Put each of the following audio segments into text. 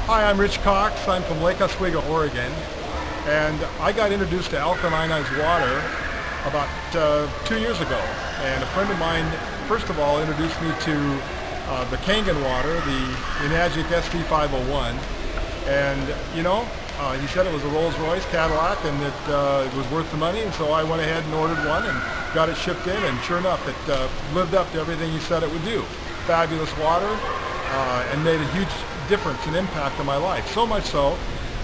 Hi, I'm Rich Cox. I'm from Lake Oswego, Oregon, and I got introduced to alkaline ionized water about 2 years ago. And a friend of mine, first of all, introduced me to the Kangen water, the Enagic ST501, and he said it was a Rolls-Royce Cadillac and it was worth the money, and so I went ahead and ordered one and got it shipped in, and sure enough, it lived up to everything he said it would do. Fabulous water, and made a huge difference and impact on my life. So much so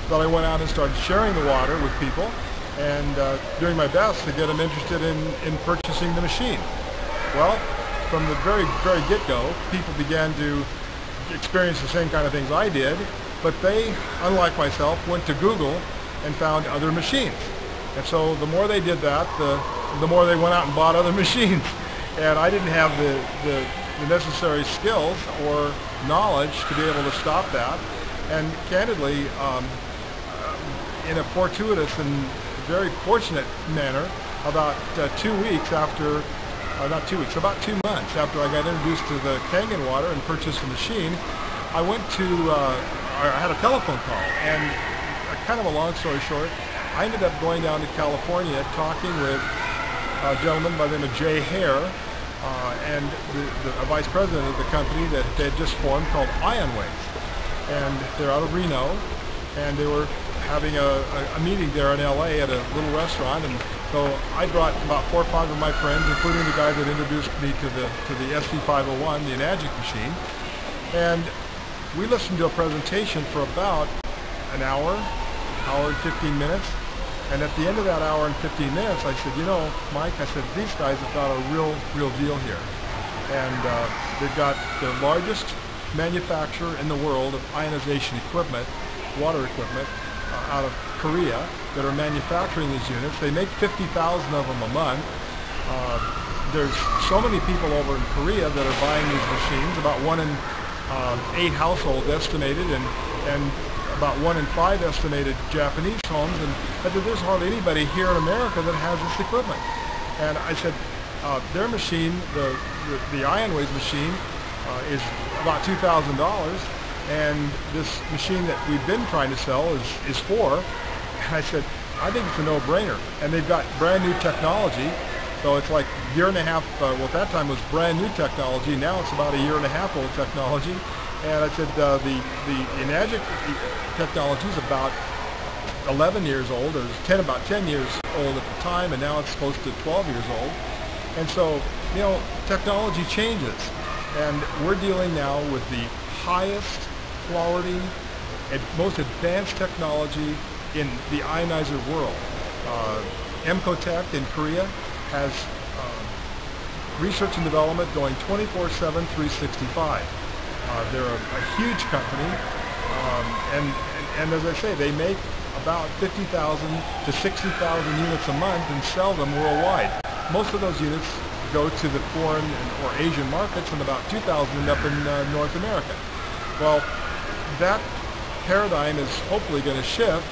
that I went out and started sharing the water with people and doing my best to get them interested in purchasing the machine. Well, from the very get-go, people began to experience the same kind of things I did, but they, unlike myself, went to Google and found other machines. And so the more they did that, the more they went out and bought other machines. And I didn't have the necessary skills or knowledge to be able to stop that. And candidly, in a fortuitous and very fortunate manner, about 2 weeks after, not 2 weeks, about 2 months after I got introduced to the Kangen water and purchased the machine, I went to, I had a telephone call, and kind of a long story short, I ended up going down to California talking with a gentleman by the name of Jay Hare, and a vice president of the company that they had just formed called IonWays. And they're out of Reno, and they were having a meeting there in LA at a little restaurant, and so I brought about 4 or 5 of my friends, including the guy that introduced me to the ST501, the Enagic machine, and we listened to a presentation for about an hour and 15 minutes. And at the end of that hour and 15 minutes, I said, Mike, I said, these guys have got a real deal here. And they've got the largest manufacturer in the world of ionization equipment, water equipment, out of Korea, that are manufacturing these units. They make 50,000 of them a month. There's so many people over in Korea that are buying these machines, about 1 in 8 households estimated, and about 1 in 5 estimated Japanese homes, and there's hardly anybody here in America that has this equipment. And I said, their machine, the IonWays machine, is about $2,000, and this machine that we've been trying to sell is $4,000. And I said, I think it's a no-brainer. And they've got brand new technology, so it's like a year and a half, well, at that time it was brand new technology, now it's about a year and a half old technology. And I said, the Enagic technology is about 11 years old, or about 10 years old at the time, and now it's close to 12 years old. And so, technology changes, and we're dealing now with the highest quality and most advanced technology in the ionizer world. Emcotech in Korea has research and development going 24/7, 365. They're a huge company, and as I say, they make about 50,000 to 60,000 units a month and sell them worldwide. Most of those units go to the foreign or Asian markets, and about 2,000 end up in North America. Well, that paradigm is hopefully going to shift,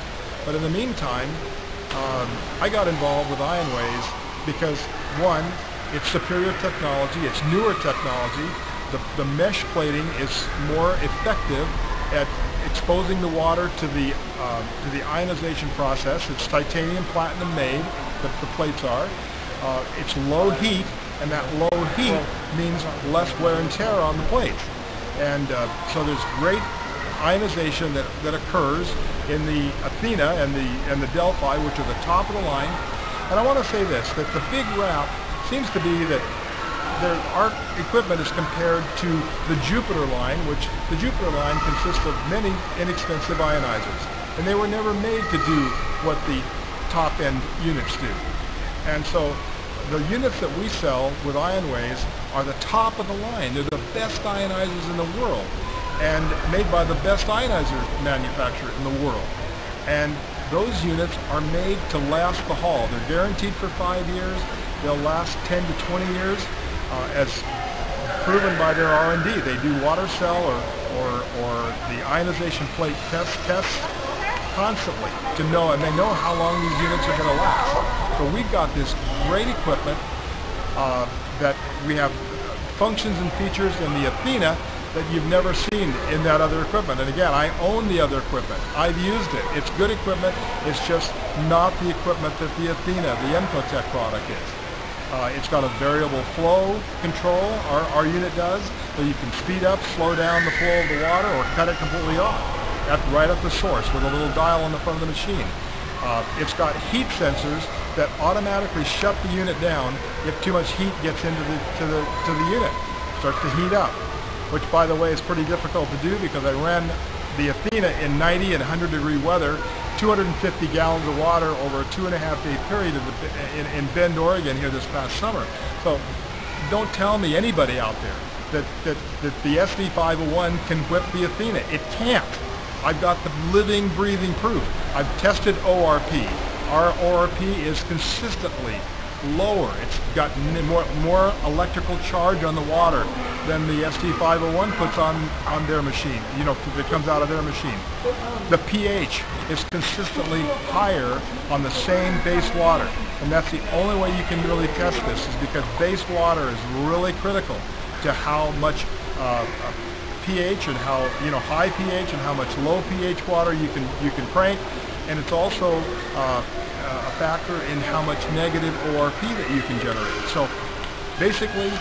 but in the meantime, I got involved with IonWays because, one, it's superior technology, it's newer technology. The mesh plating is more effective at exposing the water to the ionization process. It's titanium platinum made, the plates are. It's low heat, and that low heat means less wear and tear on the plates. And so there's great ionization that occurs in the Athena and the Delphi, which are the top of the line. And I want to say this, that the big rap seems to be that our equipment is compared to the Jupiter line, which the Jupiter line consists of many inexpensive ionizers. And they were never made to do what the top-end units do. And so the units that we sell with IonWays are the top of the line. They're the best ionizers in the world, and made by the best ionizer manufacturer in the world. And those units are made to last the haul. They're guaranteed for 5 years. They'll last 10 to 20 years. As proven by their R&D. They do water cell or the ionization plate tests constantly to know, and they know how long these units are going to last. So we've got this great equipment that we have functions and features in the Athena that you've never seen in that other equipment. And again, I own the other equipment. I've used it. It's good equipment. It's just not the equipment that the Athena, the Encotech product is. It's got a variable flow control, our unit does, so you can speed up, slow down the flow of the water, or cut it completely off, right at the source with a little dial on the front of the machine. It's got heat sensors that automatically shut the unit down if too much heat gets into the unit. Starts to heat up, which by the way is pretty difficult to do because I ran the Athena in 90 and 100 degree weather, 250 gallons of water over a 2.5-day period in Bend, Oregon here this past summer. So don't tell me, anybody out there, that the SD501 can whip the Athena. It can't. I've got the living, breathing proof. I've tested ORP. Our ORP is consistently lower. It's got more electrical charge on the water than the SD501 puts on their machine, you know, that comes out of their machine. The pH is consistently higher on the same base water, and that's the only way you can really test this, is because base water is really critical to how much pH and how, you know, high pH and how much low pH water you can crank, and it's also a factor in how much negative ORP that you can generate. So basically,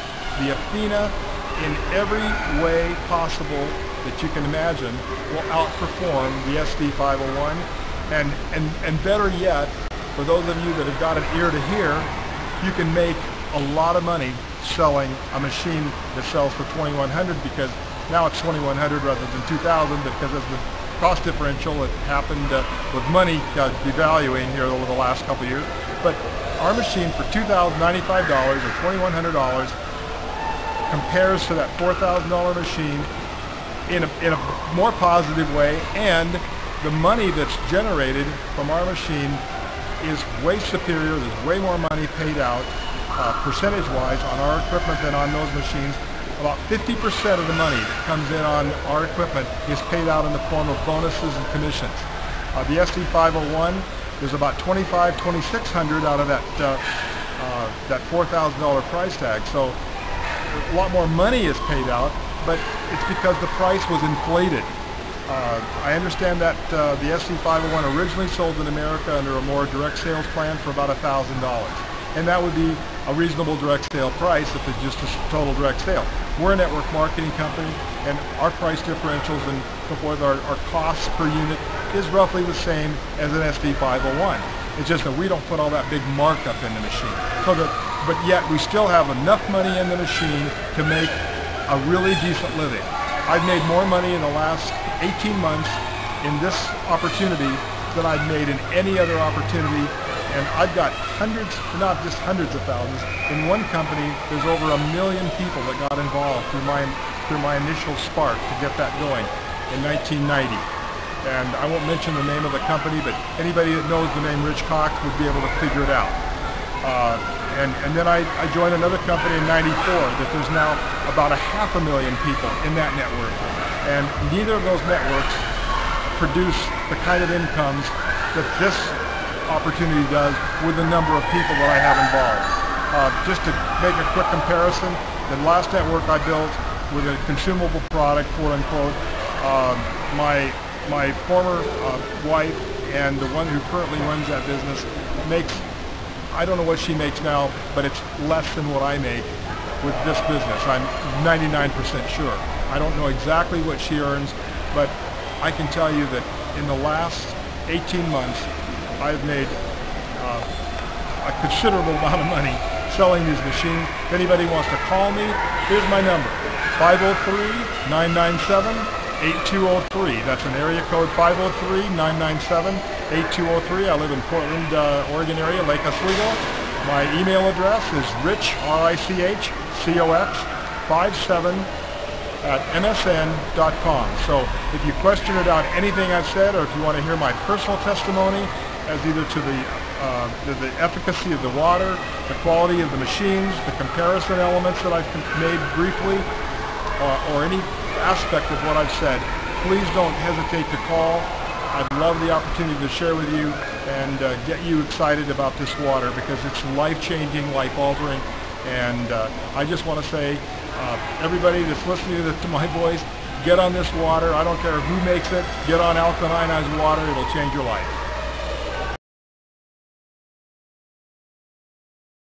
the Athena, in every way possible that you can imagine, will outperform the SD501, and better yet, for those of you that have got an ear to hear, you can make a lot of money selling a machine that sells for $2,100, because now it's $2,100 rather than $2,000, because of the cost differential that happened with money devaluing here over the last couple of years. But our machine for $2,095 or $2,100 compares to that $4,000 machine in a more positive way, and the money that's generated from our machine is way superior. There's way more money paid out percentage-wise on our equipment than on those machines. About 50% of the money that comes in on our equipment is paid out in the form of bonuses and commissions. The SD501, there's about $2,600 out of that $4,000 price tag. So a lot more money is paid out, but it's because the price was inflated. I understand that the SD501 originally sold in America under a more direct sales plan for about $1,000. And that would be a reasonable direct sale price if it's just a total direct sale. We're a network marketing company, and our price differentials and so forth, our costs per unit is roughly the same as an SD501. It's just that we don't put all that big markup in the machine. But yet we still have enough money in the machine to make a really decent living. I've made more money in the last 18 months in this opportunity than I've made in any other opportunity. And I've got hundreds, not just hundreds of thousands. In one company, there's over 1 million people that got involved through my initial spark to get that going in 1990. And I won't mention the name of the company, but anybody that knows the name Rich Cox would be able to figure it out. And then I joined another company in 94 that there's now about 500,000 people in that network. And neither of those networks produce the kind of incomes that this opportunity does with the number of people that I have involved. Just to make a quick comparison, the last network I built with a consumable product, quote unquote, my former wife and the one who currently runs that business makes, I don't know what she makes now, but it's less than what I make with this business. I'm 99% sure. I don't know exactly what she earns, but I can tell you that in the last 18 months, I've made a considerable amount of money selling these machines. If anybody wants to call me, here's my number, 503-997-8203. That's an area code, 503-997-8203. I live in Portland, Oregon area, Lake Oswego. My email address is rich, R-I-C-H-C-O-X, 57@msn.com. So if you question about anything I've said, or if you want to hear my personal testimony as either to the efficacy of the water, the quality of the machines, the comparison elements that I've made briefly, or any aspect of what I've said, please don't hesitate to call. I'd love the opportunity to share with you and get you excited about this water, because it's life-changing, life-altering, and I just want to say Everybody that's listening to my voice, get on this water. I don't care who makes it. Get on alkaline ionized water. It'll change your life.